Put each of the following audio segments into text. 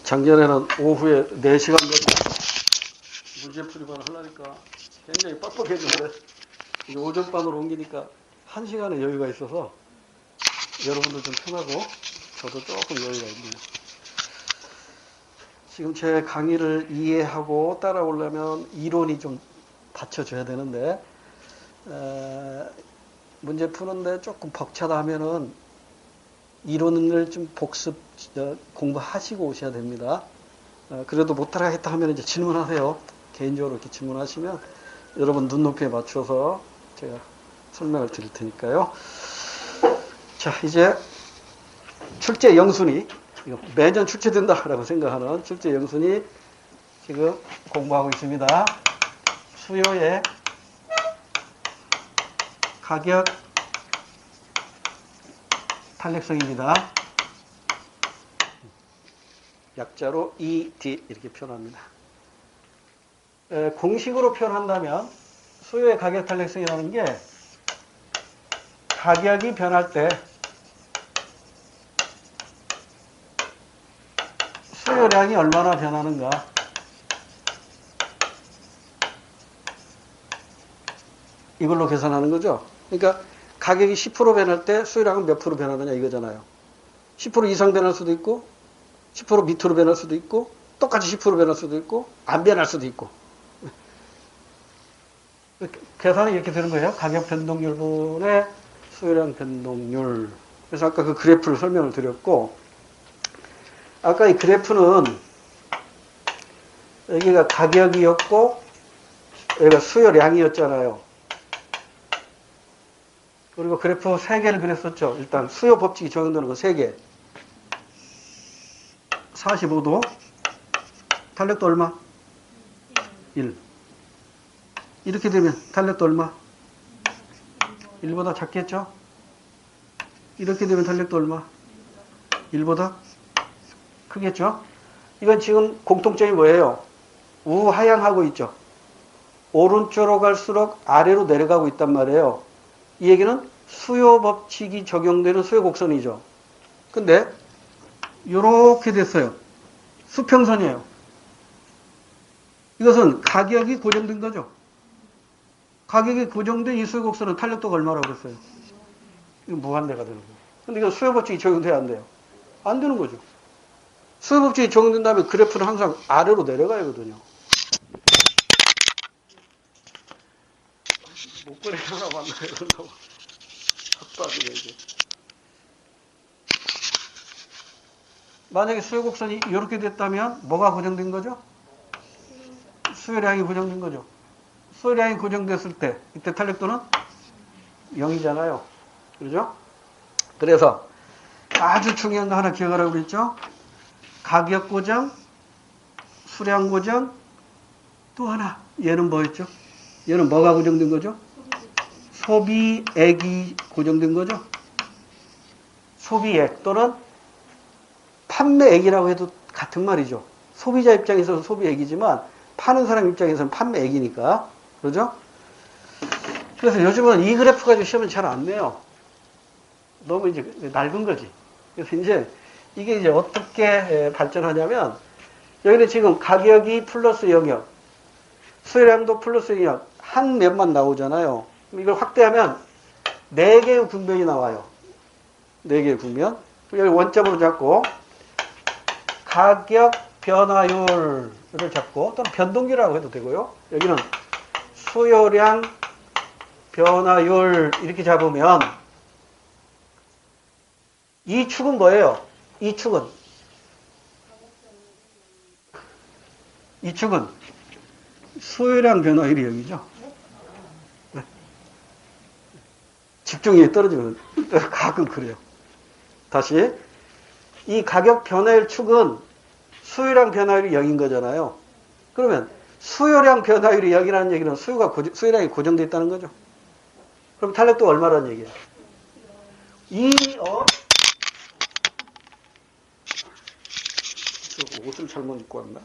작년에는 오후에 4시간 정도 문제 풀이반을 하려니까 굉장히 빡빡해지는데 이제 오전반으로 옮기니까 1시간의 여유가 있어서 여러분들 좀 편하고 저도 조금 여유가 있네요. 지금 제 강의를 이해하고 따라오려면 이론이 좀 받쳐줘야 되는데 문제 푸는데 조금 벅차다 하면은 이론을 좀 복습 공부하시고 오셔야 됩니다. 그래도 못 따라가겠다 하면 이제 질문하세요. 개인적으로 이렇게 질문하시면 여러분 눈높이에 맞춰서 제가 설명을 드릴 테니까요. 자, 이제 출제 영순위, 이거 매년 출제된다라고 생각하는 출제 영순위 지금 공부하고 있습니다. 수요의 가격 탄력성입니다. 약자로 ED 이렇게 표현합니다. 공식으로 표현한다면 수요의 가격 탄력성이라는 게 가격이 변할 때 수요량이 얼마나 변하는가, 이걸로 계산하는 거죠. 그러니까 가격이 10% 변할 때 수요량은 몇 프로 변하느냐 이거잖아요. 10% 이상 변할 수도 있고 10% 밑으로 변할 수도 있고 똑같이 10% 변할 수도 있고 안 변할 수도 있고. 계산이 이렇게 되는 거예요. 가격 변동률분의 수요량 변동률. 그래서 아까 그 그래프를 설명을 드렸고, 아까 이 그래프는 여기가 가격이었고 여기가 수요량이었잖아요. 그리고 그래프 3개를 그렸었죠. 일단 수요 법칙이 적용되는 거 3개. 45도. 탄력도 얼마? 1. 이렇게 되면 탄력도 얼마? 1보다 작겠죠? 이렇게 되면 탄력도 얼마? 1보다 크겠죠? 이건 지금 공통점이 뭐예요? 우하향하고 있죠. 오른쪽으로 갈수록 아래로 내려가고 있단 말이에요. 이 얘기는 수요 법칙이 적용되는 수요 곡선이죠. 근데 이렇게 됐어요. 수평선이에요. 이것은 가격이 고정된 거죠. 가격이 고정된 이 수요 곡선은 탄력도가 얼마라고 그랬어요? 이거 무한대가 되는 거예요. 근데 이거 수요 법칙이 적용돼야 안 돼요? 안 되는 거죠. 수요 법칙이 적용된다면 그래프는 항상 아래로 내려가야 하거든요. 목걸이 하나 만나요. 이러려고. 헛밥이네, 이게. 만약에 수요 곡선이 이렇게 됐다면 뭐가 고정된 거죠? 수요량이 고정된 거죠. 수요량이 고정됐을 때 이때 탄력도는 0이잖아요. 그렇죠? 그래서 아주 중요한 거 하나 기억하라고 그랬죠? 가격 고정, 수량 고정, 또 하나 얘는 뭐였죠? 얘는 뭐가 고정된 거죠? 소비액이 고정된 거죠? 소비액 또는 판매액이라고 해도 같은 말이죠. 소비자 입장에서는 소비액이지만 파는 사람 입장에서는 판매액이니까. 그러죠? 그래서 요즘은 이 그래프 가지고 시험은 잘 안 내요. 너무 이제 낡은 거지. 그래서 이제 이게 이제 어떻게 발전하냐면 여기는 지금 가격이 플러스 영역, 수요량도 플러스 영역, 한 면만 나오잖아요. 이걸 확대하면 4개의 국면이 나와요. 4개의 국면. 여기 원점으로 잡고 가격 변화율을 잡고 또는 변동률이라고 해도 되고요. 여기는 수요량 변화율 이렇게 잡으면 이 축은 뭐예요? 이 축은 수요량 변화율이 여기죠. 네. 집중력이 떨어지면 가끔 그래요. 다시 이 가격 변화율 축은 수요량 변화율이 0인 거잖아요. 그러면 수요량 변화율이 0이라는 얘기는 수요량이 고정되어 있다는 거죠. 그럼 탄력도 얼마라는 얘기예요? 옷을 잘못 입고 왔나?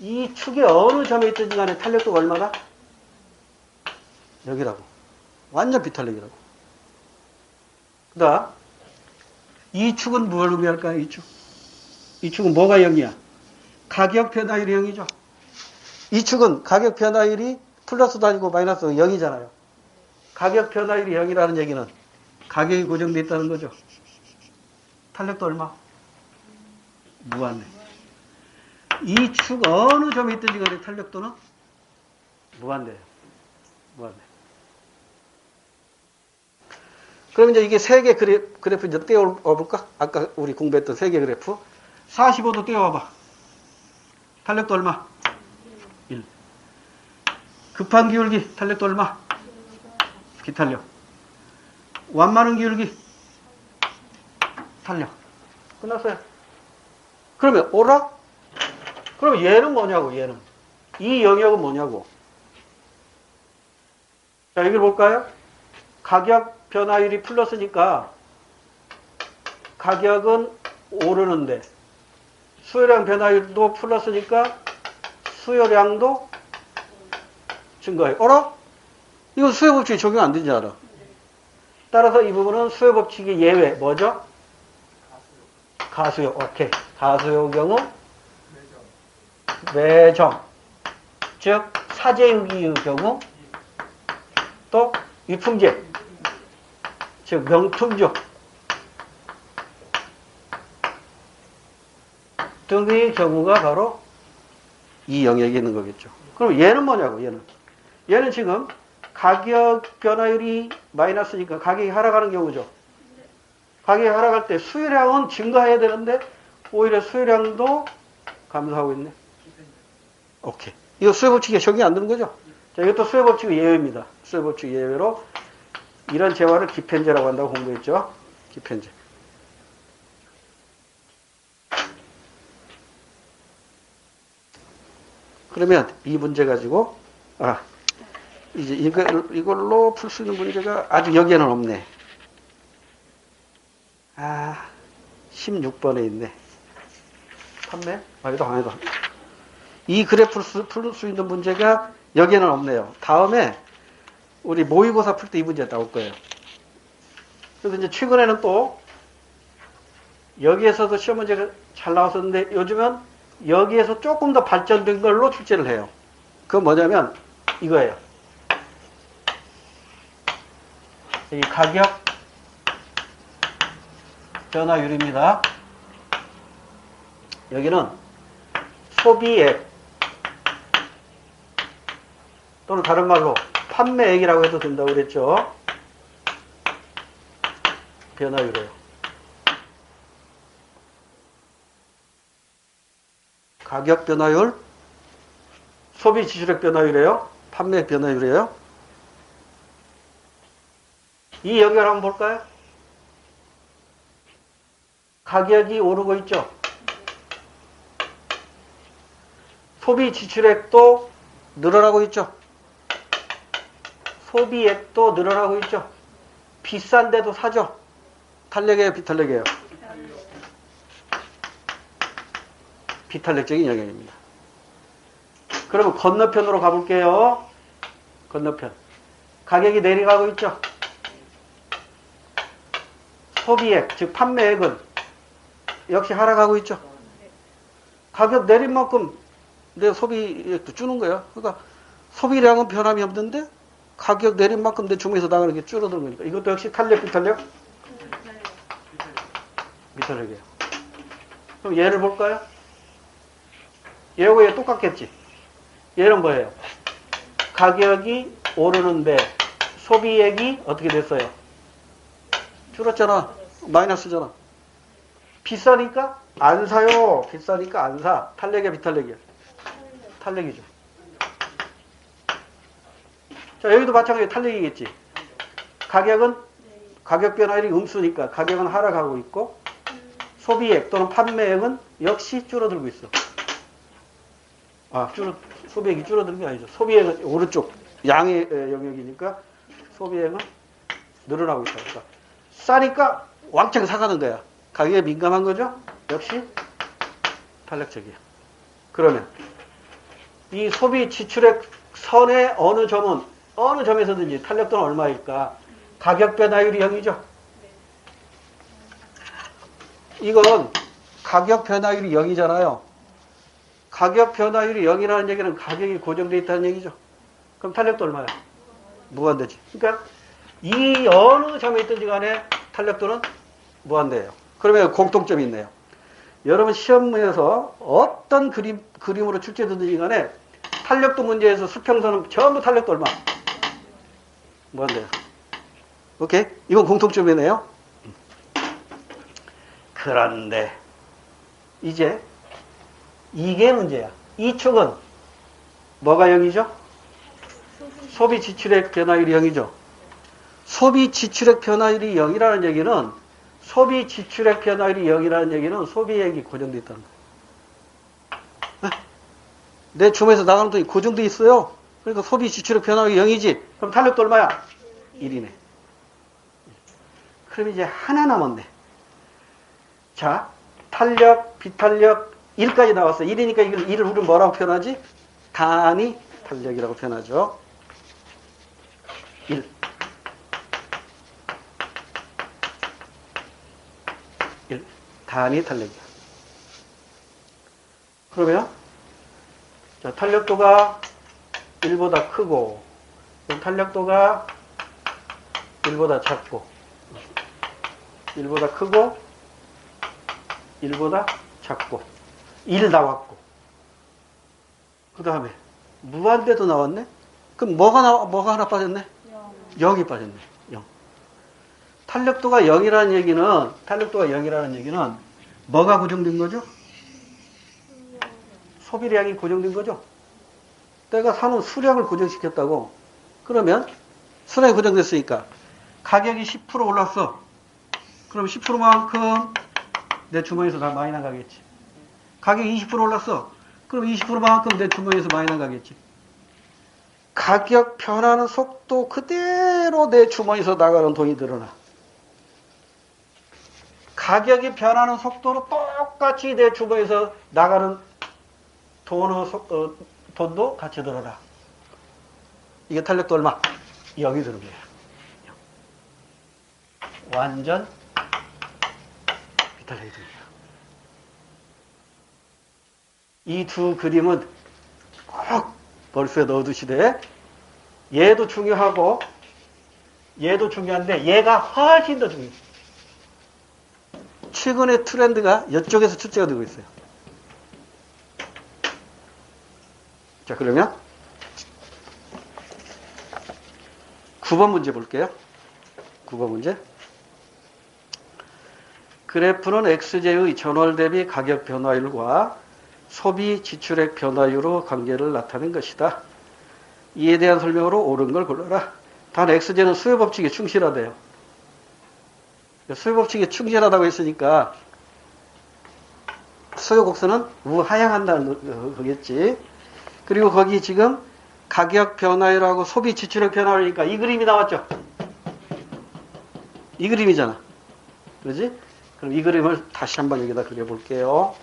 이 축의 어느 점에 있든지 간에 탄력도가 얼마나? 여기라고. 완전 비탄력이라고. 그 다음 이 축은 뭘 의미할까요? 이 축은 뭐가 0이야? 가격 변화율이 0이죠. 이 축은 가격 변화율이 플러스도 아니고 마이너스도 0이잖아요. 가격 변화율이 0이라는 얘기는 가격이 고정되어 있다는 거죠. 탄력도 얼마? 무한대. 이 축 어느 점에 있든지 간에 탄력도는 무한대예요. 무한대. 그럼 이제 이게 세 개 그래프 이제 떼어볼까? 아까 우리 공부했던 세 개 그래프. 45도 떼어와봐. 탄력도 얼마? 1. 급한 기울기 탄력도 얼마? 비탄력. 완만한 기울기 탄력. 끝났어요. 그러면 오라? 그러면 얘는 뭐냐고, 얘는. 이 영역은 뭐냐고. 자, 여기 볼까요? 가격 변화율이 플러스니까 가격은 오르는데 수요량 변화율도 플러스니까 수요량도 증가해요. 어라? 이건 수요법칙이 적용 안 되지 않아. 따라서 이 부분은 수요법칙의 예외. 뭐죠? 가수요. 오케이. 가수요 경우 매정. 즉 사재유기의 경우 또 유품제. 즉 명품주 등의 경우가 바로 이 영역에 있는 거겠죠. 그럼 얘는 뭐냐고, 얘는. 얘는 지금 가격 변화율이 마이너스니까 가격이 하락하는 경우죠. 가격이 하락할 때 수요량은 증가해야 되는데 오히려 수요량도 감소하고 있네. 오케이. 이거 수요법칙에 적용이 안 되는 거죠. 자, 이것도 수요법칙의 예외입니다. 수요법칙 예외로 이런 재화를 기편제라고 한다고 공부했죠. 기편제. 그러면 이 문제 가지고 이제 이걸로 풀 수 있는 문제가 아직 여기에는 없네. 16번에 있네. 판매? 아니다. 이 그래프를 풀 수 있는 문제가 여기에는 없네요. 다음에 우리 모의고사 풀 때 이 문제 나올 거예요. 그래서 이제 최근에는 또 여기에서도 시험 문제가 잘 나왔었는데 요즘은 여기에서 조금 더 발전된 걸로 출제를 해요. 그건 뭐냐면 이거예요. 이 가격 변화율입니다. 여기는 소비액 또는 다른 말로 판매액이라고 해도 된다고 그랬죠. 변화율이에요. 가격 변화율, 소비 지출액 변화율이에요. 판매액 변화율이에요. 이 연결 한번 볼까요? 가격이 오르고 있죠. 소비 지출액도 늘어나고 있죠. 소비액도 늘어나고 있죠. 비싼데도 사죠. 탄력이에요, 비탄력이에요? 비탄력적인 영역입니다. 그러면 건너편으로 가볼게요. 건너편. 가격이 내려가고 있죠. 소비액, 즉 판매액은 역시 하락하고 있죠. 가격 내린 만큼 내 소비액도 주는 거예요. 그러니까 소비량은 변함이 없는데 가격 내린 만큼 내 주머니에서 나가는 게 줄어드는 거니까. 이것도 역시 탄력, 비탄력? 비탄력이에요. 그럼 얘를 볼까요? 얘하고 얘 똑같겠지. 얘는 뭐예요? 가격이 오르는데 소비액이 어떻게 됐어요? 줄었잖아. 마이너스잖아. 비싸니까 안 사요. 비싸니까 안 사. 탄력이야, 비탄력이야? 탄력이죠. 자, 여기도 마찬가지로 탄력이겠지. 가격은 가격 변화율이 음수니까 가격은 하락하고 있고 소비액 또는 판매액은 역시 줄어들고 있어. 소비액이 줄어드는 게 아니죠. 소비액은 오른쪽 양의 영역이니까 소비액은 늘어나고 있다. 그러니까 싸니까 왕창 사가는 거야. 가격에 민감한 거죠? 역시 탄력적이야. 그러면 이 소비 지출액 선의 어느 점에서든지 탄력도는 얼마일까? 가격 변화율이 0이죠. 이건 가격 변화율이 0이잖아요. 가격 변화율이 0이라는 얘기는 가격이 고정되어 있다는 얘기죠. 그럼 탄력도 얼마야? 무한대지. 그러니까 이 어느 점에 있든지 간에 탄력도는 무한대예요. 그러면 공통점이 있네요. 여러분 시험에서 어떤 그림으로 출제되든지 간에 탄력도 문제에서 수평선은 전부 탄력도 얼마? 무한대요. 오케이? 이건 공통점이네요. 그런데 이제 이게 문제야. 이 축은 뭐가 0이죠? 소비 지출액 변화율이 0이죠. 소비 지출액 변화율이 0이라는 얘기는 소비 지출액 변화율이 0이라는 얘기는 소비액이 고정되어 있다는 거예요. 내 주머니에서 나가는 돈이 고정되어 있어요. 그러니까 소비 지출액 변화율이 0이지. 그럼 탄력도 얼마야? 1이네. 그럼 이제 하나 남았네. 자, 탄력, 비탄력 1까지 나왔어. 1이니까 이걸 1을 우리는 뭐라고 표현하지? 단위 탄력이라고 표현하죠. 1. 1. 단위 탄력이야. 그러면 자, 탄력도가 1보다 크고 탄력도가 1보다 작고 1보다 크고 1보다 작고 1 나왔고 그 다음에 무한대도 나왔네. 그럼 뭐가 하나 빠졌네? 0이 빠졌네. 0. 탄력도가 0이라는 얘기는 뭐가 고정된 거죠? 소비량이 고정된 거죠. 내가 사는 수량을 고정시켰다고. 그러면 수량이 고정됐으니까 가격이 10% 올랐어. 그럼 10%만큼 내 주머니에서 다 많이 나가겠지. 가격이 20% 올랐어. 그럼 20%만큼 내 주머니에서 많이 나가겠지. 가격 변하는 속도 그대로 내 주머니에서 나가는 돈이 늘어나. 가격이 변하는 속도로 똑같이 내 주머니에서 나가는 돈도 같이 늘어나. 이게 탄력도 얼마? 0이 드는 거야. 완전 비탄력이 드는 거야. 이 두 그림은 꼭 머릿속에 넣어두시되 얘도 중요하고 얘도 중요한데 얘가 훨씬 더 중요해. 최근의 트렌드가 이쪽에서 출제가 되고 있어요. 자, 그러면 9번 문제 볼게요. 9번 문제. 그래프는 XJ의 전월 대비 가격 변화율과 소비 지출액 변화율의 관계를 나타낸 것이다. 이에 대한 설명으로 옳은 걸 골라라. 단 XJ는 수요법칙에 충실하대요. 수요법칙에 충실하다고 했으니까 수요곡선은 우하향한다는 거겠지. 그리고 거기 지금 가격 변화율하고 소비 지출액 변화율이니까 이 그림이 나왔죠. 이 그림이잖아. 그러지? 그럼 이 그림을 다시 한번 여기다 그려볼게요.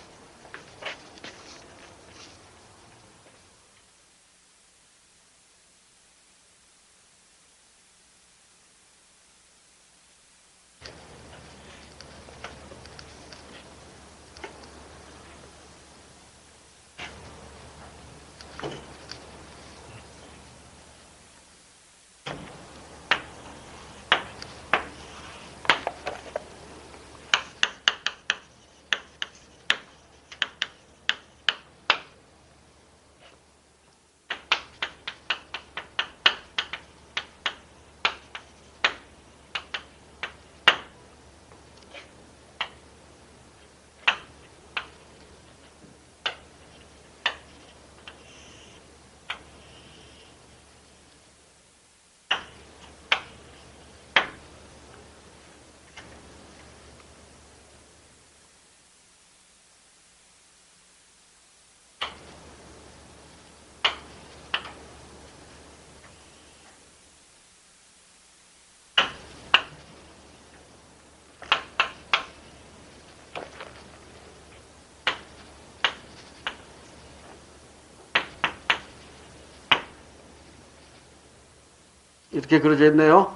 이렇게 그려져 있네요.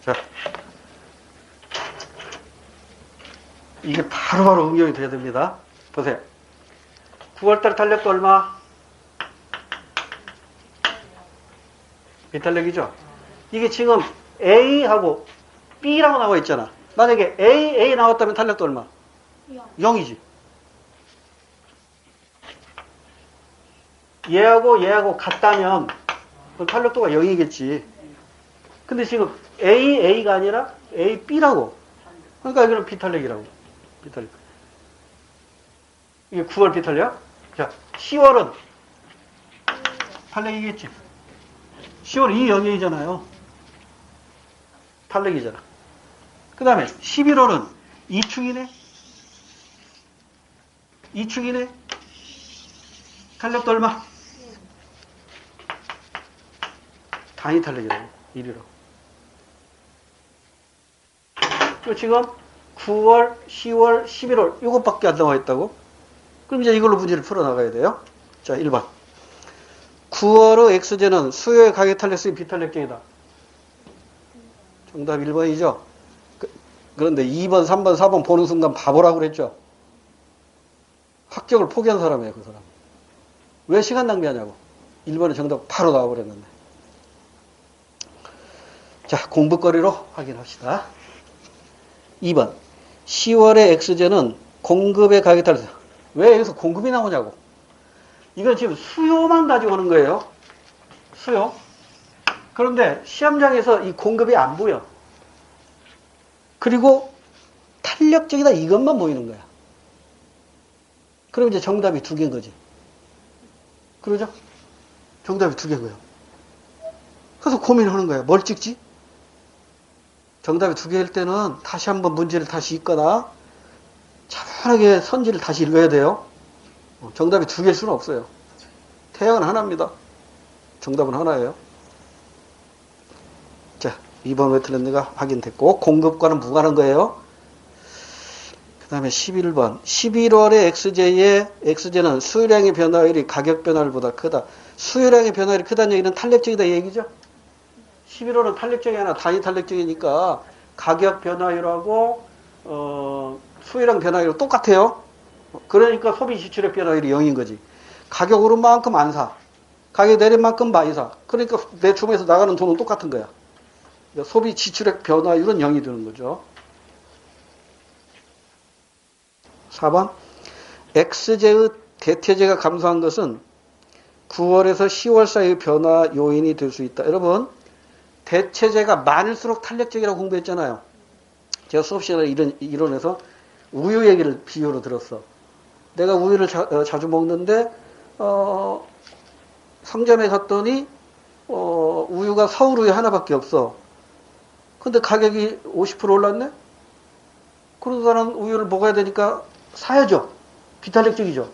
자, 이게 바로바로 응용이 돼야 됩니다. 보세요. 9월달 탄력도 얼마? 비탄력이죠. 이게 지금 A하고 B라고 나와 있잖아. 만약에 A 나왔다면 탄력도 얼마? 0이지. 얘하고 같다면 그럼 탄력도가 0이겠지. 근데 지금 A가 아니라 AB라고. 그러니까 이거는 비탄력이라고. 비탄력. 이게 9월 비탄력. 자, 10월은 탄력이겠지. 10월 이 영역이잖아요. 탄력이잖아. 그 다음에 11월은 2축이네. 2축이네. 탄력도 얼마? 단위 탄력이라고. 1이라고. 그리고 지금 9월, 10월, 11월 이것밖에 안 나와 있다고? 그럼 이제 이걸로 문제를 풀어나가야 돼요. 자, 1번. 9월의 X제는 수요의 가격 탄력성이 비탄력적이다. 정답 1번이죠. 그런데 2번, 3번, 4번 보는 순간 바보라고 그랬죠. 합격을 포기한 사람이에요, 그 사람. 왜 시간 낭비하냐고. 1번의 정답 바로 나와버렸는데. 자, 공부거리로 확인합시다. 2번. 10월의 X제는 공급의 가격 탄력성. 왜 여기서 공급이 나오냐고. 이건 지금 수요만 가지고 오는 거예요. 수요. 그런데 시험장에서 이 공급이 안 보여. 그리고 탄력적이다 이것만 보이는 거야. 그럼 이제 정답이 2개인 거지. 그러죠? 정답이 2개인 거예요. 그래서 고민하는 거야. 뭘 찍지? 정답이 2개일 때는 다시 한번 문제를 다시 읽거나 차분하게 선지를 다시 읽어야 돼요. 정답이 2개일 수는 없어요. 태양은 하나입니다. 정답은 하나예요. 자, 2번 왜 틀렸는가 확인됐고 공급과는 무관한 거예요. 그 다음에 11번 11월의 XJ는 수요량의 변화율이 가격 변화율보다 크다. 수요량의 변화율이 크다는 얘기는 탄력적이다 이 얘기죠. 11월은 탄력적이 아니라 단위 탄력적이니까 가격 변화율하고 수요량 변화율이 똑같아요. 그러니까 소비 지출액 변화율이 0인 거지. 가격 오른 만큼 안 사. 가격 내린 만큼 많이 사. 그러니까 내 주머니에서 나가는 돈은 똑같은 거야. 그러니까 소비 지출액 변화율은 0이 되는 거죠. 4번 X제의 대체제가 감소한 것은 9월에서 10월 사이의 변화 요인이 될 수 있다. 여러분 대체제가 많을수록 탄력적이라고 공부했잖아요. 제가 수업 시간에 이론에서 우유 얘기를 비유로 들었어. 내가 우유를 자주 먹는데 상점에 갔더니 우유가 서울 우유 하나밖에 없어. 근데 가격이 50% 올랐네? 그러다 나는 우유를 먹어야 되니까 사야죠. 비탄력적이죠.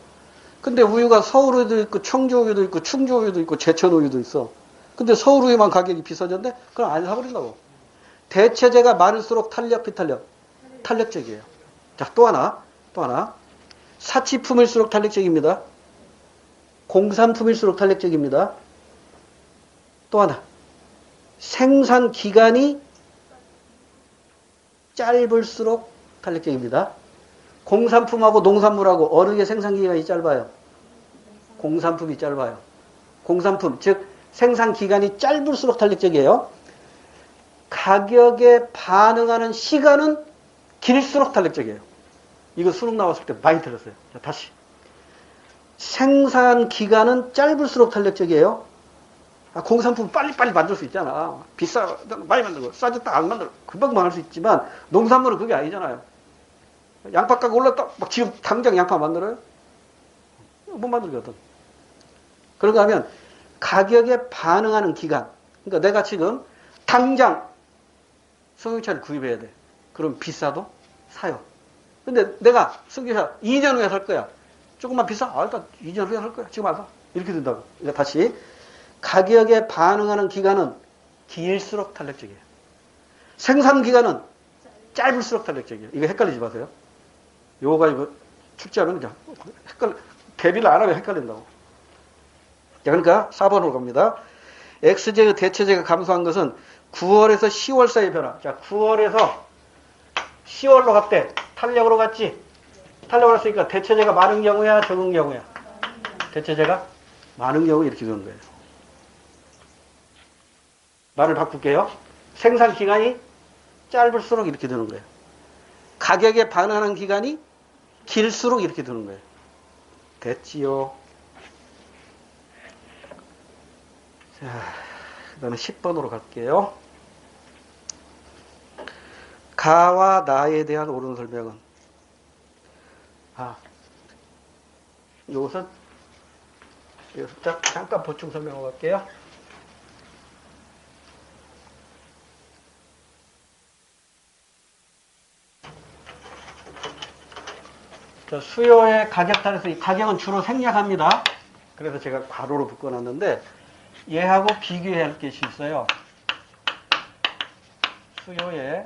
근데 우유가 서울 우유도 있고 청주 우유도 있고 충주 우유도 있고 제천 우유도 있어. 근데 서울 우유만 가격이 비싸졌는데 그럼 안 사버린다고. 대체제가 많을수록 탄력, 비탄력. 탄력적이에요. 자, 또 하나. 사치품일수록 탄력적입니다. 공산품일수록 탄력적입니다. 또 하나. 생산 기간이 짧을수록 탄력적입니다. 공산품하고 농산물하고 어느 게 생산 기간이 짧아요? 공산품이 짧아요. 공산품, 즉 생산 기간이 짧을수록 탄력적이에요. 가격에 반응하는 시간은 길수록 탄력적이에요. 이거 수능 나왔을 때 많이 들었어요. 자, 다시. 생산 기간은 짧을수록 탄력적이에요. 공산품 빨리빨리 만들 수 있잖아. 많이 만들고 싸졌다 안 만들고 금방 망할 수 있지만 농산물은 그게 아니잖아요. 양파 가격 올랐다 막 지금 당장 양파 만들어요? 못 만들거든. 그런가 하면 가격에 반응하는 기간. 그러니까 내가 지금 당장 승용차를 구입해야 돼. 그럼 비싸도 사요. 근데 내가 승용차 2년 후에 살 거야. 조금만 비싸? 일단 2년 후에 살 거야. 지금 안 사. 이렇게 된다고. 그러니까 다시 가격에 반응하는 기간은 길수록 탄력적이에요. 생산 기간은 짧을수록 탄력적이에요. 이거 헷갈리지 마세요. 요거 가지고 출제하면 그냥 대비를 안 하면 헷갈린다고. 자, 그러니까 4번으로 갑니다. X제의 대체제가 감소한 것은 9월에서 10월 사이의 변화. 자, 9월에서 10월로 갔대. 탄력으로 갔지? 탄력으로 갔으니까 대체제가 많은 경우야, 적은 경우야? 대체제가 많은 경우 이렇게 되는 거예요. 말을 바꿀게요. 생산 기간이 짧을수록 이렇게 되는 거예요. 가격에 반환하는 기간이 길수록 이렇게 되는 거예요. 됐지요? 자, 그 다음에 10번으로 갈게요. 가와 나에 대한 옳은 설명은, 이것은 잠깐 보충 설명하고 갈게요. 자, 수요의 가격 탄에서 이 가격은 주로 생략합니다. 그래서 제가 괄호로 묶어놨는데 얘하고 비교해야 할 것이 있어요. 수요의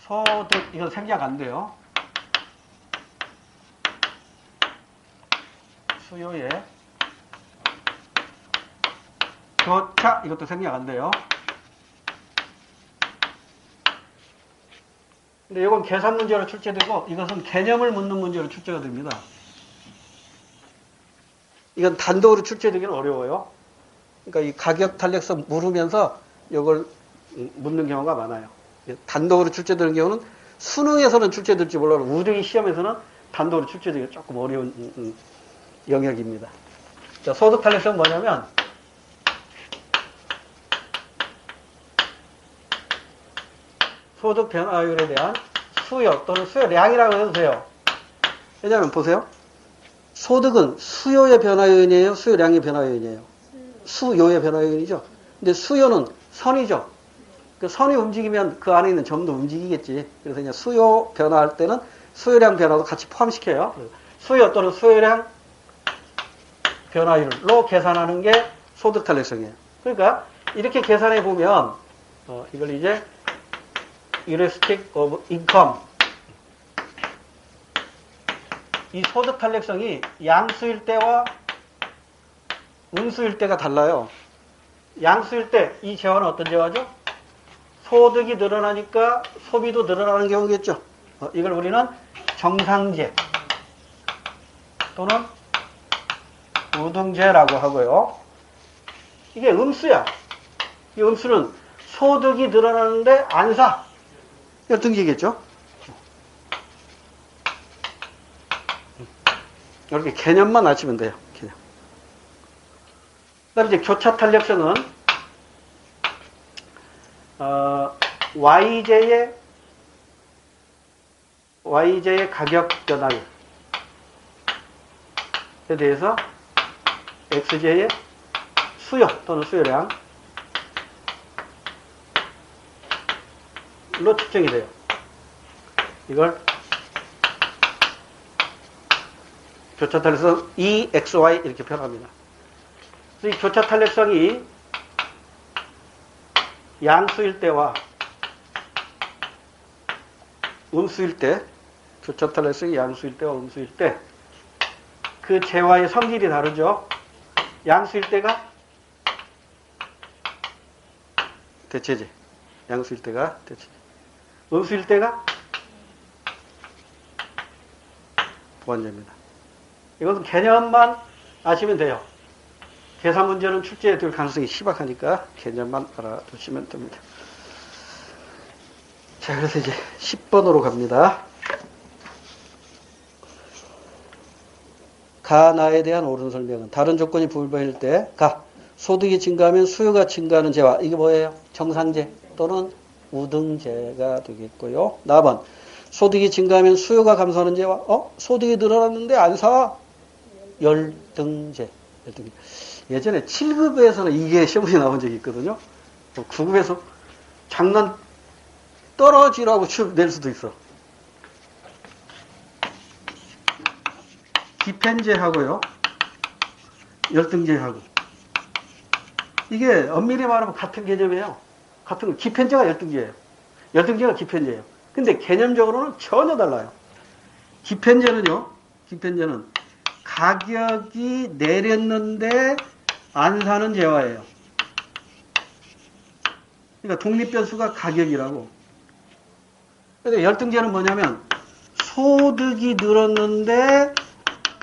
소득, 이건 생략 안 돼요. 수요의 교차, 이것도 생략 안 돼요. 근데 이건 계산 문제로 출제되고 이것은 개념을 묻는 문제로 출제가 됩니다. 이건 단독으로 출제되기는 어려워요. 그러니까 이 가격 탄력성 물으면서 이걸 묻는 경우가 많아요. 단독으로 출제되는 경우는 수능에서는 출제될지 몰라도 우등희 시험에서는 단독으로 출제되기가 조금 어려운 영역입니다. 자, 소득 탄력성은 뭐냐면 소득 변화율에 대한 수요 또는 수요량이라고 해도 돼요. 왜냐하면 보세요. 소득은 수요의 변화 요인이에요? 수요량의 변화 요인이에요? 수요의 변화 요인이죠. 근데 수요는 선이죠. 그 선이 움직이면 그 안에 있는 점도 움직이겠지. 그래서 그냥 수요 변화할 때는 수요량 변화도 같이 포함시켜요. 수요 또는 수요량 변화율로 계산하는 게 소득 탄력성이에요. 그러니까 이렇게 계산해 보면 이걸 이제 heuristic of income, 이 소득 탄력성이 양수일 때와 음수일 때가 달라요. 양수일 때 이 재화는 어떤 재화죠? 소득이 늘어나니까 소비도 늘어나는 경우겠죠. 이걸 우리는 정상재 또는 우등재라고 하고요. 이게 음수야. 이 음수는 소득이 늘어나는데 안 사. 열등기겠죠. 이렇게 개념만 아시면 돼요. 개념. 그 다음에 이제 교차 탄력성은 YJ의 가격 변화율에 대해서 XJ의 수요 또는 수요량로 측정이 돼요. 이걸 교차 탄력성 EXY 이렇게 표현합니다. 그래서 이 교차 탄력성이 양수일 때와 음수일 때, 교차 탄력성이 양수일 때와 음수일 때, 그 재화의 성질이 다르죠. 양수일 때가 대체제, 양수일 때가 대체제, 음수일 때가 보완제입니다. 이것은 개념만 아시면 돼요. 계산 문제는 출제될 가능성이 희박하니까 개념만 알아두시면 됩니다. 자, 그래서 이제 10번으로 갑니다. 가나에 대한 옳은 설명은 다른 조건이 불변일 때 소득이 증가하면 수요가 증가하는 재화, 이게 뭐예요? 정상재 또는 우등재가 되겠고요. 나번 소득이 증가하면 수요가 감소하는 재화, 소득이 늘어났는데 안 사? 열등재. 예전에 7급에서는 이게 시험에 나온 적이 있거든요. 9급에서 장난 떨어지라고 낼 수도 있어. 기펜제하고요. 열등제하고. 이게 엄밀히 말하면 같은 개념이에요. 같은 기펜제가 열등제예요. 열등제가 기펜제예요. 근데 개념적으로는 전혀 달라요. 기펜제는 가격이 내렸는데 안 사는 재화예요. 그러니까 독립변수가 가격이라고. 근데 열등제는 뭐냐면 소득이 늘었는데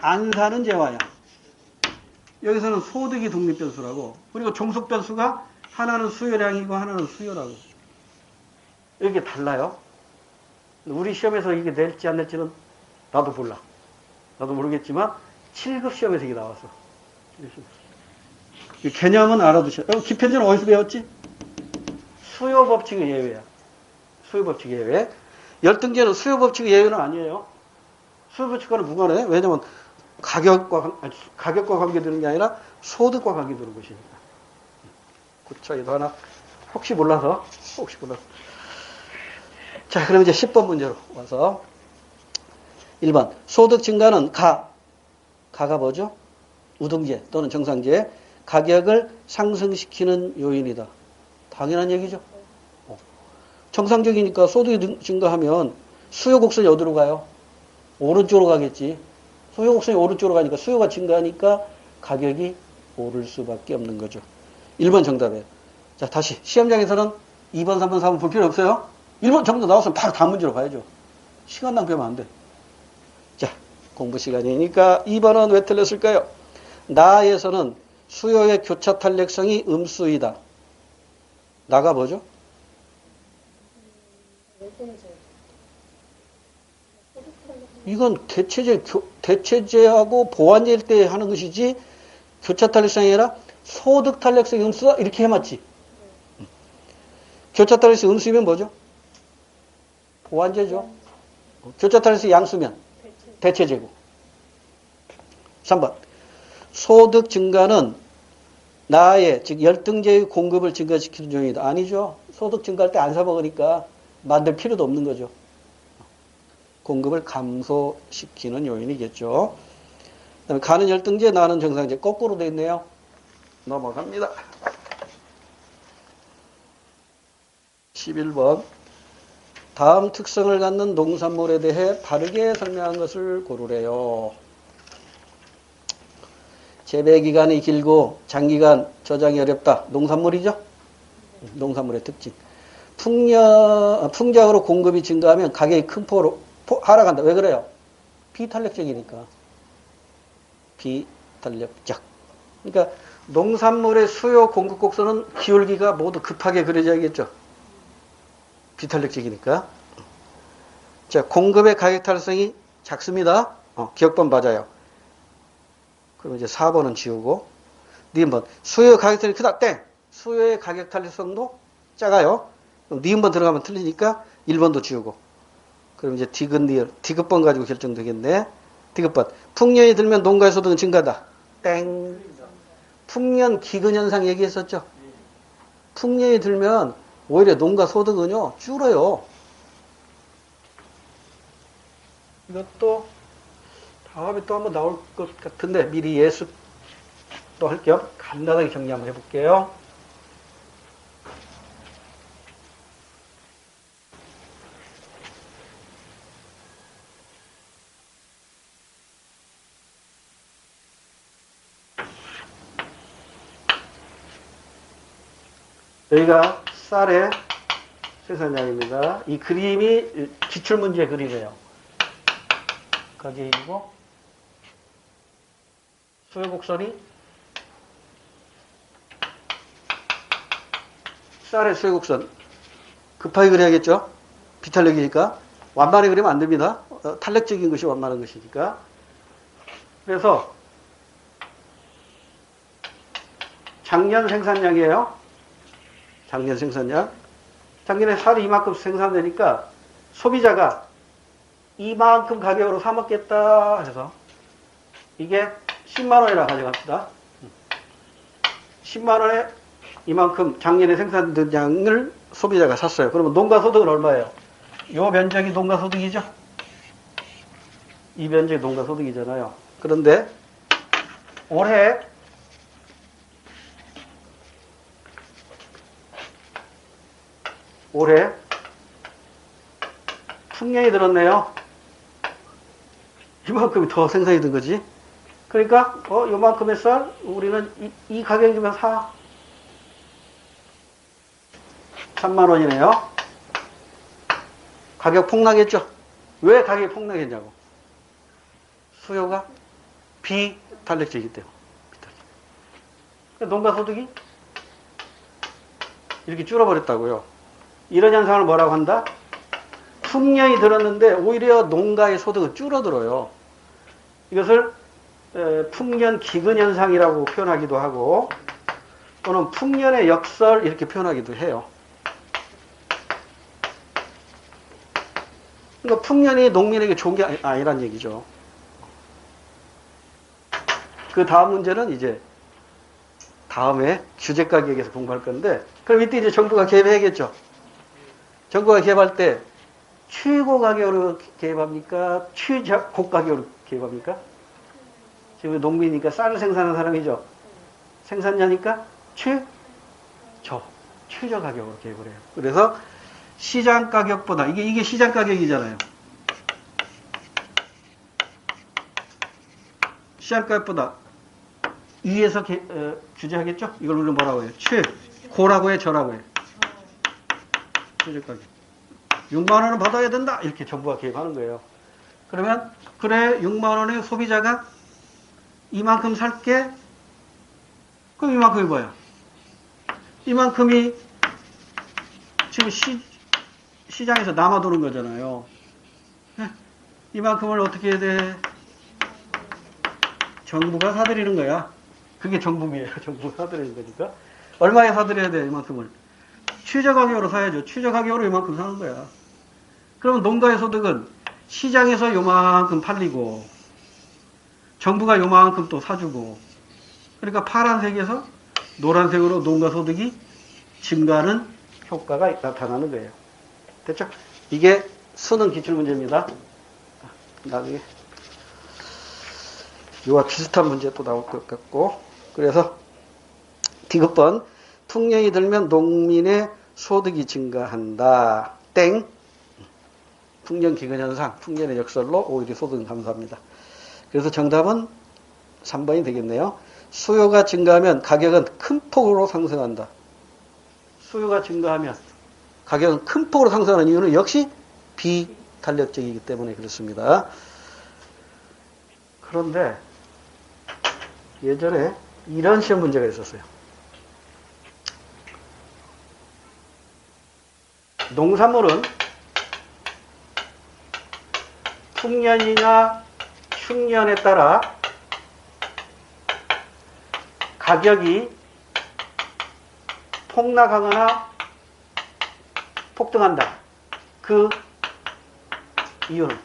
안 사는 재화야. 여기서는 소득이 독립변수라고. 그리고 종속변수가 하나는 수요량이고 하나는 수요라고. 이게 달라요. 우리 시험에서 이게 낼지 안 낼지는 나도 몰라. 나도 모르겠지만 7급 시험에서 이게 나왔어. 이 개념은 알아두셔. 기편제는 어디서 배웠지? 수요법칙의 예외야. 수요법칙의 예외. 열등제는 수요법칙의 예외는 아니에요. 수요법칙과는 무관해. 왜냐면 가격과 관계되는 게 아니라 소득과 관계되는 것이니까. 그 차이도 하나 혹시 몰라서. 자, 그럼 이제 10번 문제로 와서 1번 소득 증가는 가가 뭐죠? 우등제 또는 정상제 가격을 상승시키는 요인이다. 당연한 얘기죠. 정상적이니까 소득이 증가하면 수요 곡선이 어디로 가요? 오른쪽으로 가겠지. 수요 곡선이 오른쪽으로 가니까 수요가 증가하니까 가격이 오를 수밖에 없는 거죠. 1번 정답이에요. 자, 다시 시험장에서는 2번, 3번, 4번 볼 필요 없어요. 1번 정답 나왔으면 바로 다음 문제로 가야죠. 시간 낭비하면 안 돼. 자, 공부 시간이니까 2번은 왜 틀렸을까요? 나에서는 수요의 교차 탄력성이 음수이다. 나가 뭐죠? 이건 대체제하고 보완제일 때 하는 것이지 교차 탄력성이 아니라 소득 탄력성이 음수다 이렇게 해맞지. 교차 탄력성이 음수면 뭐죠? 보완제죠. 교차 탄력성이 양수면 대체제고. 3번 소득 증가는 나의 즉 열등제의 공급을 증가시키는 요인이다. 아니죠. 소득 증가할 때 안 사 먹으니까 만들 필요도 없는 거죠. 공급을 감소시키는 요인이겠죠. 그다음에 가는 열등제, 나는 정상제. 거꾸로 되어 있네요. 넘어갑니다. 11번. 다음 특성을 갖는 농산물에 대해 바르게 설명한 것을 고르래요. 재배기간이 길고 장기간 저장이 어렵다. 농산물이죠? 농산물의 특징. 풍작으로 공급이 증가하면 가격이 큰 폭으로 하락한다. 왜 그래요? 비탄력적이니까. 비탄력적. 그러니까 농산물의 수요 공급 곡선은 기울기가 모두 급하게 그려져야겠죠. 비탄력적이니까. 자, 공급의 가격 탄력성이 작습니다. 기억번 맞아요. 그럼 이제 4번은 지우고. 니은번. 수요 가격 탄력성이 크다. 땡. 수요의 가격 탄력성도 작아요. 그럼 니은번 들어가면 틀리니까 1번도 지우고. 그럼 이제 디귿번 가지고 결정되겠네. 디귿번. 풍년이 들면 농가의 소득은 증가다. 땡. 풍년 기근현상 얘기했었죠. 풍년이 들면 오히려 농가 소득은요 줄어요. 이것도 다음에 또 한번 나올 것 같은데 미리 예습 또 할 겸 간단하게 정리 한번 해볼게요. 여기가 쌀의 생산량입니다. 이 그림이 기출문제 그림이에요. 가격이고 수요곡선이 쌀의 수요곡선 급하게 그려야겠죠. 비탄력이니까 완만하게 그리면 안 됩니다. 탄력적인 것이 완만한 것이니까. 그래서 작년 생산량이에요. 작년 생산량. 작년에 쌀이 이만큼 생산되니까 소비자가 이만큼 가격으로 사 먹겠다 해서 이게 10만 원이라 가져갑시다. 10만 원에 이만큼 작년에 생산된 양을 소비자가 샀어요. 그러면 농가 소득은 얼마예요? 요 면적이 농가 소득이죠? 이 면적이 농가 소득이잖아요. 그런데 올해 풍년이 들었네요. 이만큼이 더 생산이 된 거지. 그러니까 요만큼의 쌀 우리는 이 가격이면 사. 3만 원이네요. 가격 폭락했죠? 왜 가격이 폭락했냐고. 수요가 비탄력적이기 때문에. 농가 소득이 이렇게 줄어버렸다고요. 이런 현상을 뭐라고 한다? 풍년이 들었는데 오히려 농가의 소득은 줄어들어요. 이것을 풍년 기근현상이라고 표현하기도 하고 또는 풍년의 역설 이렇게 표현하기도 해요. 그러니까 풍년이 농민에게 좋은 게 아니란 얘기죠. 그 다음 문제는 이제 다음에 규제 가격에서 공부할 건데 그럼 이때 이제 정부가 개입해야겠죠. 정부가 개입할 때 최고 가격으로 개입합니까? 최고가격으로 개입합니까? 지금 농민이니까 쌀을 생산하는 사람이죠. 생산자니까 최저 가격으로 개입을 해요. 그래서 시장 가격보다 이게 시장 가격이잖아요. 시장 가격보다 위에서 규제하겠죠? 이걸 우리는 뭐라고 해요? 최고라고 해, 저라고 해. 최저 가격. 6만 원은 받아야 된다. 이렇게 정부가 개입하는 거예요. 그러면 그래 6만 원의 소비자가 이만큼 살게. 그럼 이만큼이 뭐야? 이만큼이 지금 시장에서 남아도는 거잖아요. 이만큼을 어떻게 해야 돼? 정부가 사들이는 거야. 그게 정부비예요. 정부가 사들이는 거니까. 얼마에 사들여야 돼? 이만큼을. 최저 가격으로 사야죠. 최저 가격으로 이만큼 사는 거야. 그러면 농가의 소득은 시장에서 요만큼 팔리고 정부가 요만큼 또 사주고 그러니까 파란색에서 노란색으로 농가 소득이 증가하는 효과가 나타나는 거예요. 됐죠? 이게 수능 기출문제입니다. 나중에 이와 비슷한 문제 또 나올 것 같고 그래서 디귿번 풍년이 들면 농민의 소득이 증가한다. 땡. 풍년 기근현상, 풍년의 역설로 오히려 소득은 감소합니다. 그래서 정답은 3번이 되겠네요. 수요가 증가하면 가격은 큰 폭으로 상승한다. 수요가 증가하면 가격은 큰 폭으로 상승하는 이유는 역시 비탄력적이기 때문에 그렇습니다. 그런데 예전에 이런 시험 문제가 있었어요. 농산물은 풍년이나 흉년에 따라 가격이 폭락하거나 폭등한다. 그 이유는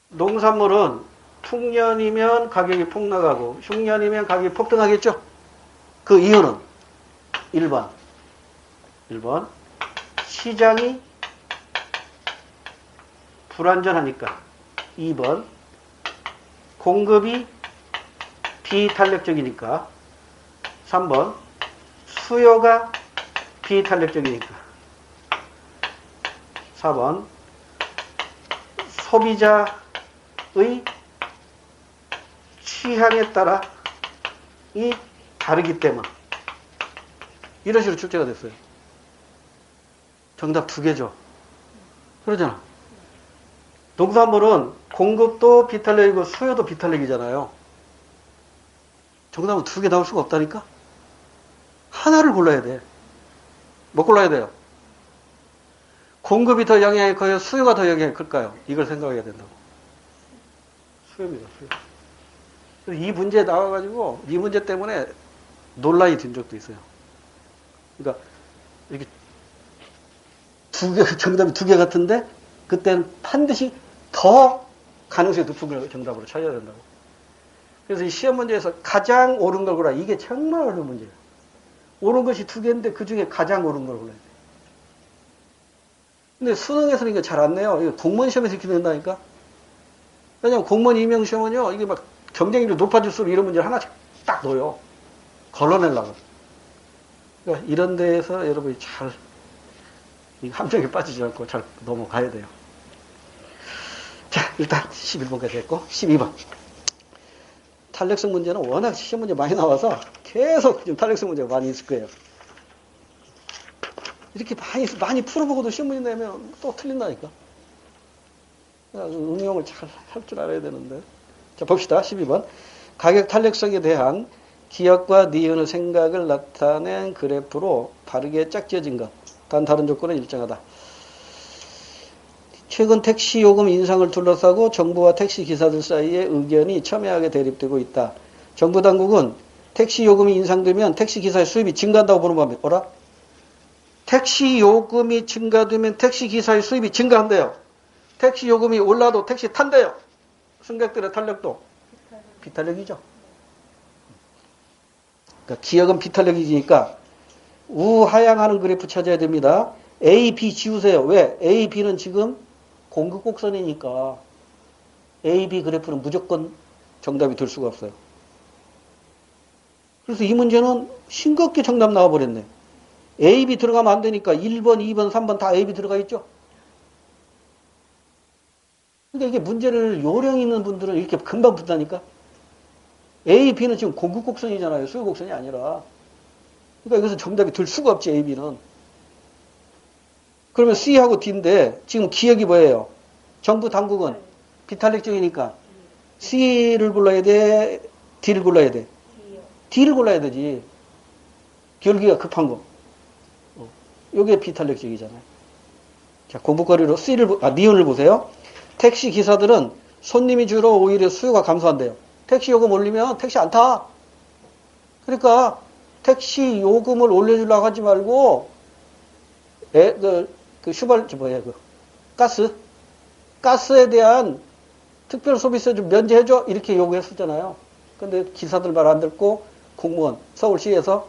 농산물은 풍년이면 가격이 폭락하고 흉년이면 가격이 폭등하겠죠. 그 이유는 1번 시장이 불안전하니까 2번 공급이 비탄력적이니까 3번 수요가 비탄력적이니까 4번 소비자의 취향에 따라 이 다르기 때문에 이런 식으로 출제가 됐어요. 정답 2개죠. 그러잖아. 농산물은 공급도 비탄력이고 수요도 비탄력이잖아요. 정답은 2개 나올 수가 없다니까? 하나를 골라야 돼. 뭐 골라야 돼요? 공급이 더 영향이 커요? 수요가 더 영향이 클까요? 이걸 생각해야 된다고. 수요입니다, 수요. 그래서 이 문제 나와가지고, 이 문제 때문에 논란이 된 적도 있어요. 그러니까, 이렇게 정답이 2개 같은데, 그때는 반드시 더 가능성이 높은 걸 정답으로 찾아야 된다고. 그래서 이 시험 문제에서 가장 옳은 걸 골라. 이게 정말 어려운 문제예요. 옳은 것이 2개인데 그 중에 가장 옳은 걸 골라야 돼. 근데 수능에서는 이거 잘 안 내요. 이거 공무원 시험에서 이렇게 낸다니까? 왜냐면 공무원 임용 시험은요, 이게 막 경쟁률이 높아질수록 이런 문제를 하나씩 딱 넣어요. 걸러내려고. 그러니까 이런 데에서 여러분이 잘, 함정에 빠지지 않고 잘 넘어가야 돼요. 자, 일단 11번까지 했고, 12번. 탄력성 문제는 워낙 시험 문제 많이 나와서 계속 지금 탄력성 문제가 많이 있을 거예요. 이렇게 많이 풀어보고도 시험 문제 내면 또 틀린다니까. 응용을 잘 할 줄 알아야 되는데. 자, 봅시다. 12번. 가격 탄력성에 대한 기억과 니은의 생각을 나타낸 그래프로 바르게 짝지어진 것. 단 다른 조건은 일정하다. 최근 택시 요금 인상을 둘러싸고 정부와 택시 기사들 사이에 의견이 첨예하게 대립되고 있다. 정부 당국은 택시 요금이 인상되면 택시 기사의 수입이 증가한다고 보는 바입니다. 뭐라? 택시 요금이 증가되면 택시 기사의 수입이 증가한대요. 택시 요금이 올라도 택시 탄대요. 승객들의 탄력도 비탄력이죠. 그러니까 기억은 비탄력이니까 우하향하는 그래프 찾아야 됩니다. A, B 지우세요. 왜? A, B는 지금 공급 곡선이니까 A, B 그래프는 무조건 정답이 될 수가 없어요. 그래서 이 문제는 싱겁게 정답 나와버렸네. A, B 들어가면 안 되니까 1번, 2번, 3번 다 A, B 들어가 있죠. 그러니까 이게 문제를 요령 있는 분들은 이렇게 금방 푼다니까. A, B는 지금 공급 곡선이잖아요. 수요 곡선이 아니라. 그러니까 여기서 정답이 될 수가 없지, A, B는. 그러면 C하고 D인데 지금 기억이 뭐예요? 정부 당국은 비탄력적이니까 C를 골라야 돼? D를 골라야 돼? D를 골라야 되지. 기울기가 급한 거. 요게 비탄력적이잖아요. 자, 공부거리로 니은을 보세요. 택시 기사들은 손님이 줄어 오히려 수요가 감소한대요. 택시 요금 올리면 택시 안 타. 그러니까 택시 요금을 올려주려고 하지 말고 가스에 대한 특별 소비세 좀 면제해줘 이렇게 요구했었잖아요. 근데 기사들 말 안 듣고 공무원 서울시에서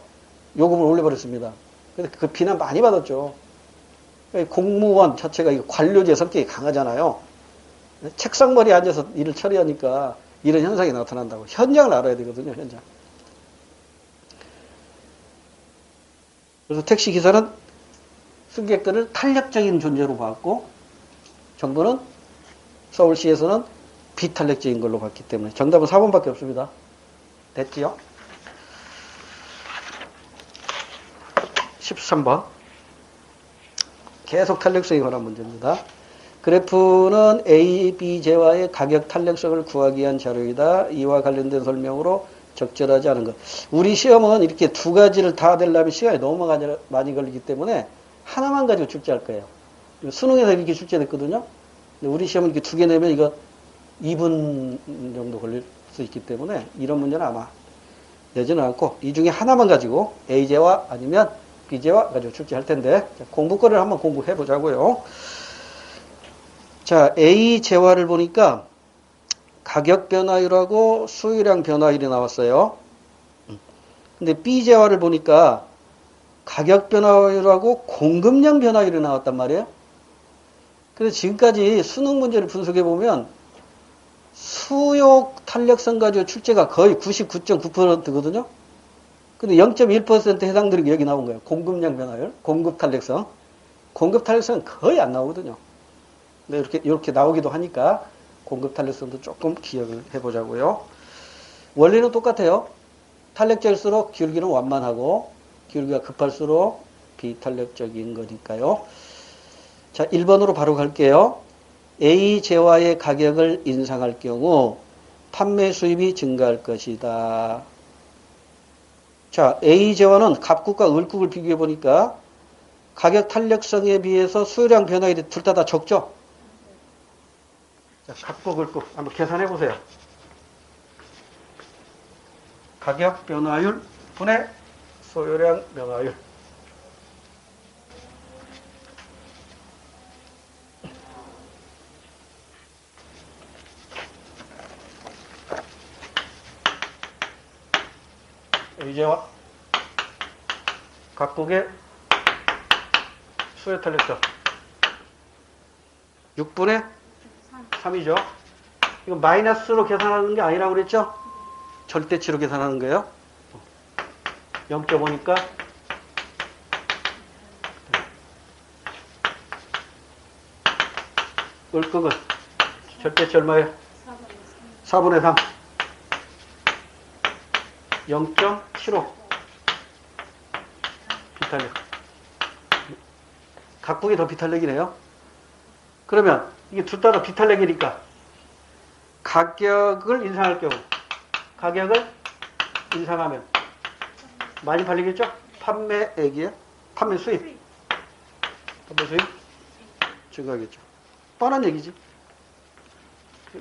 요금을 올려버렸습니다. 그래서 그 비난 많이 받았죠. 공무원 자체가 관료제 성격이 강하잖아요. 책상머리에 앉아서 일을 처리하니까 이런 현상이 나타난다고. 현장을 알아야 되거든요. 현장. 그래서 택시기사는 승객들을 탄력적인 존재로 봤고 정부는 서울시에서는 비탄력적인 걸로 봤기 때문에 정답은 4번밖에 없습니다. 됐지요? 13번. 계속 탄력성에 관한 문제입니다. 그래프는 A, B 재화의 가격 탄력성을 구하기 위한 자료이다. 이와 관련된 설명으로 적절하지 않은 것. 우리 시험은 이렇게 두 가지를 다 되려면 시간이 너무 많이 걸리기 때문에 하나만 가지고 출제할 거예요. 수능에서 이렇게 출제됐거든요. 근데 우리 시험은 이렇게 두 개 내면 이거 2분 정도 걸릴 수 있기 때문에 이런 문제는 아마 내지는 않고 이 중에 하나만 가지고 A제화 아니면 B제화 가지고 출제할 텐데 자, 공부거리를 한번 공부해 보자고요. 자, A제화를 보니까 가격 변화율하고 수요량 변화율이 나왔어요. 근데 B제화를 보니까 가격 변화율하고 공급량 변화율이 나왔단 말이에요. 그래서 지금까지 수능 문제를 분석해 보면 수요 탄력성 가지고 출제가 거의 99.9%거든요. 근데 0.1% 해당되는 게 여기 나온 거예요. 공급량 변화율, 공급 탄력성. 공급 탄력성은 거의 안 나오거든요. 근데 이렇게 나오기도 하니까 공급 탄력성도 조금 기억을 해보자고요. 원리는 똑같아요. 탄력적일수록 기울기는 완만하고 기울기가 급할수록 비탄력적인 거니까요. 자, 1번으로 바로 갈게요. A 재화의 가격을 인상할 경우 판매 수입이 증가할 것이다. 자, A 재화는 갑국과 을국을 비교해 보니까 가격 탄력성에 비해서 수요량 변화율이 둘 다 적죠? 자, 갑국, 을국 한번 계산해 보세요. 가격 변화율 분의 소요량 변화율. A제와 각국의 수요 탄력성 6분의 3이죠. 이거 마이너스로 계산하는 게 아니라고 그랬죠? 절대치로 계산하는 거예요. 0.5니까 을극은 절대치 얼마예요? 4분의 3 0.75 비탄력 각국이 더 비탄력이네요. 그러면 이게 둘 다 비탄력이니까 가격을 인상할 경우 가격을 인상하면 많이 팔리겠죠? 판매액이에요? 판매 수입. 판매 수입 증가하겠죠. 뻔한 얘기지.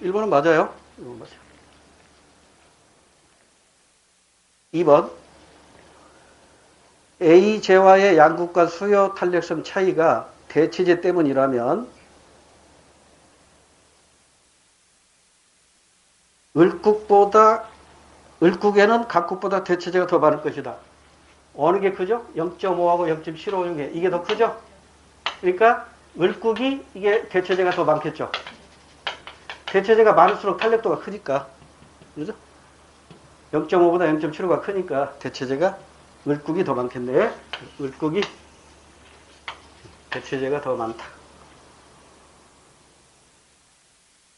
1번은 맞아요. 1번 맞아요. 2번 A 재화의 양국과 수요 탄력성 차이가 대체재 때문이라면 을국에는 각국보다 대체재가 더 많을 것이다. 어느 게 크죠? 0.5하고 0.75 중에 이게 더 크죠? 그러니까 을국이 이게 대체재가 더 많겠죠. 대체재가 많을수록 탄력도가 크니까. 그죠? 0.5보다 0.75가 크니까 대체재가 을국이 더 많겠네. 을국이 대체재가 더 많다.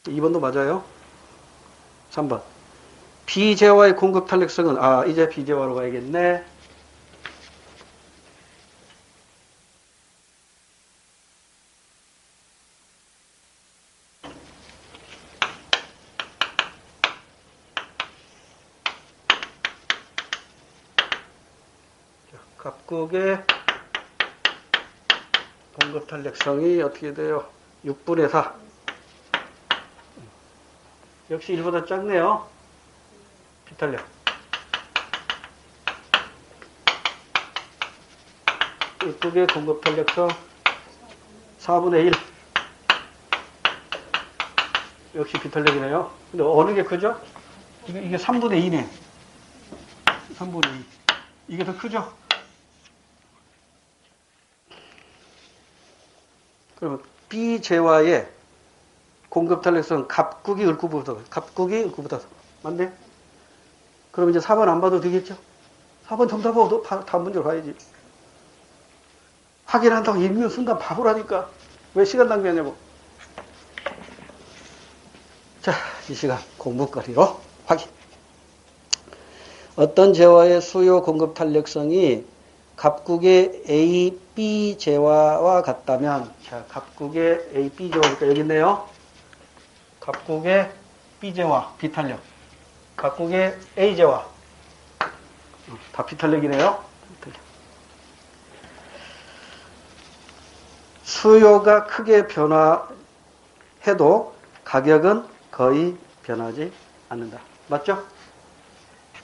2번도 맞아요. 3번. 비재화의 공급 탄력성은 이제 비재화로 가야겠네. 각국의 공급 탄력성이 어떻게 돼요? 6분의 4. 역시 1보다 작네요. 비탄력. 각국의 공급 탄력성 4분의 1. 역시 비탄력이네요. 근데 어느 게 크죠? 이게 3분의 2네. 3분의 2. 이게 더 크죠? 그러면 비재화의 공급 탄력성 갑국이 을국보다 맞네? 그럼 이제 4번 안 봐도 되겠죠? 4번 정답하고 다음 문제로 가야지. 확인한다고 일면 순간 바보라니까. 왜 시간 낭비하냐고. 자, 이 시간 공부거리로 확인. 어떤 재화의 수요 공급 탄력성이 갑국의 A, B 재화와 같다면, 자, 갑국의 A, B 재화니까 여기 있네요. 갑국의 B 재화, 비탄력. 갑국의 A 재화. 다 비탄력이네요. 수요가 크게 변화해도 가격은 거의 변하지 않는다. 맞죠?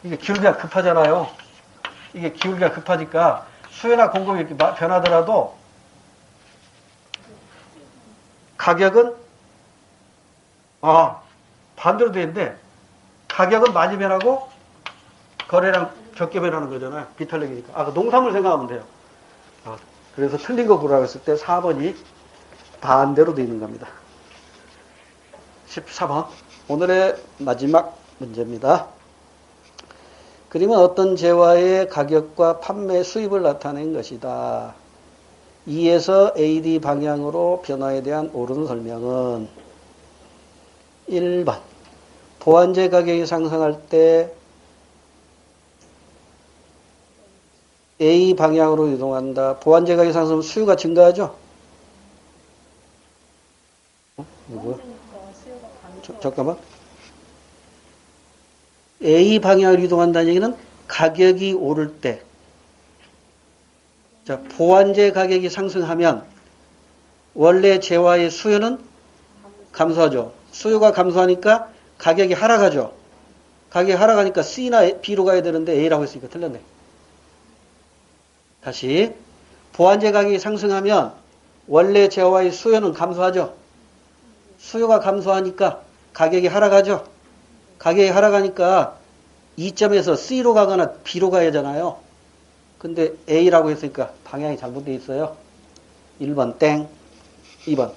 이게 기울기가 급하잖아요. 이게 기울기가 급하니까 수요나 공급이 이렇게 변하더라도 가격은 반대로 되는데 가격은 많이 변하고 거래량 적게 변하는 거잖아요. 비탄력이니까. 농산물 생각하면 돼요. 그래서 틀린 거 보라고 했을 때 4번이 반대로 되어 있는 겁니다. 14번 오늘의 마지막 문제입니다. 그림은 어떤 재화의 가격과 판매 수입을 나타낸 것이다. E에서 AD 방향으로 변화에 대한 옳은 설명은 1번 보완제 가격이 상승할 때 A 방향으로 이동한다. 보완제 가격이 상승하면 수요가 증가하죠? 누구야? 잠깐만. A 방향으로 이동한다는 얘기는 가격이 오를 때, 자, 보완제 가격이 상승하면 원래 재화의 수요는 감소하죠. 수요가 감소하니까 가격이 하락하죠. 가격이 하락하니까 C나 B로 가야 되는데 A라고 했으니까 틀렸네. 다시 보완제 가격이 상승하면 원래 재화의 수요는 감소하죠. 수요가 감소하니까 가격이 하락하죠. 가격이 하락하니까 이점에서 C로 가거나 B로 가야 하잖아요. 근데 A라고 했으니까 방향이 잘못되어 있어요. 1번 땡. 2번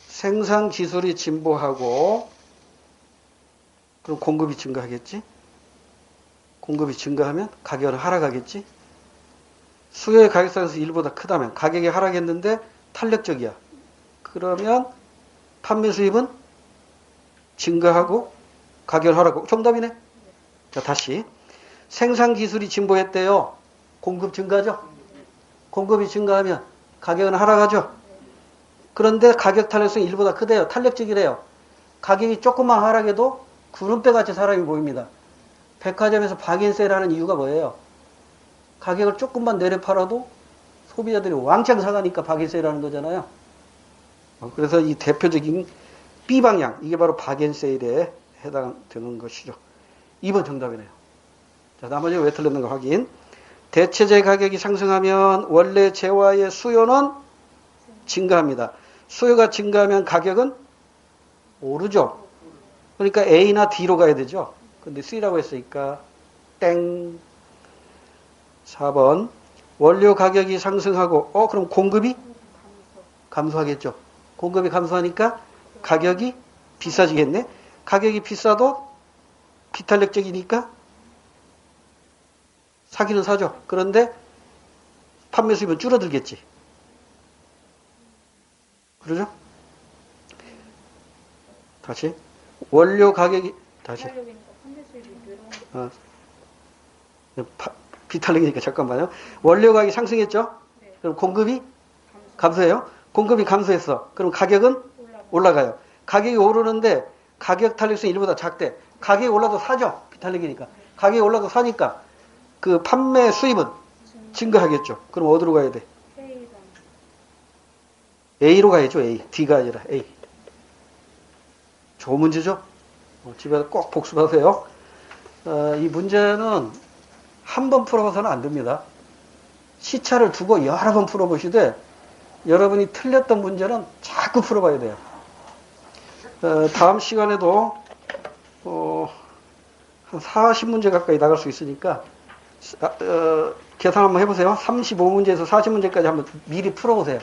생산 기술이 진보하고 그럼 공급이 증가하겠지? 공급이 증가하면 가격은 하락하겠지? 수요의 가격상에서 1보다 크다면 가격이 하락했는데 탄력적이야. 그러면 판매 수입은 증가하고 가격을 하락하고. 정답이네. 자, 다시. 생산 기술이 진보했대요. 공급 증가죠? 공급이 증가하면 가격은 하락하죠? 그런데 가격 탄력성이 일보다 크대요. 탄력적이래요. 가격이 조금만 하락해도 구름대같이 사람이 보입니다. 백화점에서 박인세라는 이유가 뭐예요? 가격을 조금만 내려 팔아도 소비자들이 왕창 사가니까 박인세라는 거잖아요. 그래서 이 대표적인 B방향, 이게 바로 박앤세일에 해당되는 것이죠. 2번 정답이네요. 자, 나머지가 왜 틀렸는가 확인. 대체재 가격이 상승하면 원래 재화의 수요는 증가합니다. 수요가 증가하면 가격은 오르죠. 그러니까 A나 D로 가야 되죠. 근데 C라고 했으니까 땡. 4번. 원료 가격이 상승하고 그럼 공급이 감소하겠죠. 공급이 감소하니까 가격이 비싸지겠네. 가격이 비싸도 비탄력적이니까 사기는 사죠. 그런데 판매 수입은 줄어들겠지. 그러죠? 다시. 원료 가격이 다시. 비탄력이니까 잠깐만요. 원료 가격이 상승했죠? 그럼 공급이 감소해요? 공급이 감소했어. 그럼 가격은 올라가요. 가격이 오르는데 가격 탄력성이 일보다 작대. 가격이 올라도 사죠. 비탄력이니까. 가격이 올라도 사니까 그 판매 수입은 증가하겠죠. 그럼 어디로 가야 돼? A로 가야죠. A. D가 아니라 A. 좋은 문제죠? 집에서 꼭 복습하세요. 이 문제는 한 번 풀어봐서는 안 됩니다. 시차를 두고 여러 번 풀어보시되 여러분이 틀렸던 문제는 자꾸 풀어봐야 돼요. 다음 시간에도 한 40문제 가까이 나갈 수 있으니까 계산 한번 해보세요. 35문제에서 40문제까지 한번 미리 풀어보세요.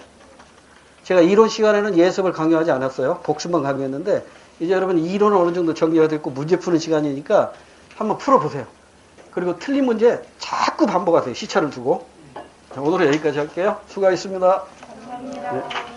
제가 이론 시간에는 예습을 강요하지 않았어요. 복습만 강요했는데 이제 여러분 이론은 어느 정도 정리가 됐고 문제 푸는 시간이니까 한번 풀어보세요. 그리고 틀린 문제 자꾸 반복하세요. 시차를 두고. 자, 오늘은 여기까지 할게요. 수고하셨습니다. 감사합니다. 네.